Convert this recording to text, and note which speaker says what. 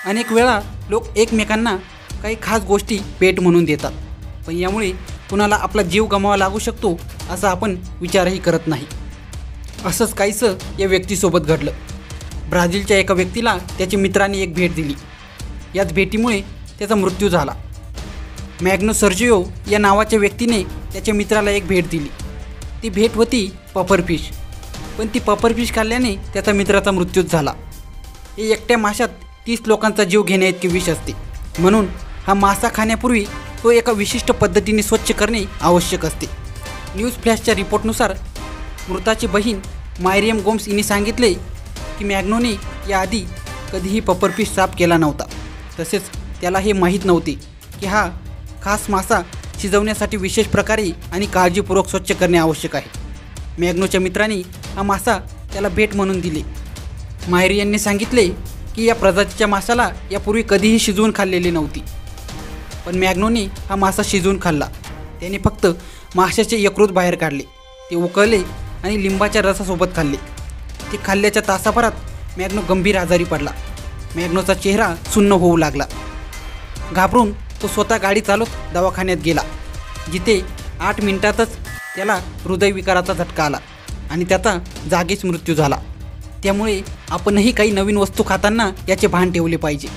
Speaker 1: अनेक वेळा लोक एकमेकांना काही खास गोष्टी भेट म्हणून देतात, पण यामुळे कुणाला आपला जीव गमवावा लागू शकतो असा आपण विचारही करत नाही। असंच काहीसं या व्यक्तीसोबत घडलं। ब्राझीलच्या एका व्यक्तीला त्याच्या मित्राने एक भेट दिली। याच भेटीमुळे त्याचा मृत्यू झाला। मॅग्नो सर्जिओ या नावाच्या व्यक्तीने त्याच्या मित्राला एक भेट दिली। ती भेट होती पफरफिश, पण ती पफरफिश खाल्ल्याने त्याचा मित्राचा मृत्यूच झाला। हे एकट्या माशात 30 लोकांचा जीव घेण्याइतके विष असते, म्हणून हा मासा खाण्यापूर्वी तो एका विशिष्ट पद्धतीने स्वच्छ करणे आवश्यक असते। न्यूज फ्लॅशच्या रिपोर्टनुसार मृताची बहीण मायरियम गोम्स यांनी सांगितले की मॅग्नोने याआधी कधीही पफरफिश साफ केला नव्हता, तसेच त्याला हे माहीत नव्हते की हा खास मासा शिजवण्यासाठी विशेष प्रकारे आणि काळजीपूर्वक स्वच्छ करणे आवश्यक आहे। मॅग्नोच्या मित्रांनी हा मासा त्याला भेट म्हणून दिले। मायरियनने सांगितले की या प्रजातीच्या माशाला यापूर्वी कधीही शिजवून खाल्लेली नव्हती, पण मॅग्नोने हा मासा शिजवून खाल्ला। त्याने फक्त माशाचे यकृत बाहेर काढले, ते उकळले आणि लिंबाच्या रसासोबत खाल्ले। ते खाल्ल्याच्या तासाभरात मॅग्नो गंभीर आजारी पडला। मॅग्नोचा चेहरा सुन्न होऊ लागला। घाबरून तो स्वतः गाडी चालवत दवाखान्यात गेला, जिथे 8 मिनिटातच त्याला हृदयविकाराचा झटका आला आणि त्याचा जागीच मृत्यू झाला। त्यामुळे आपणही काही नवीन वस्तू खाताना याचे भान ठेवले पाहिजे।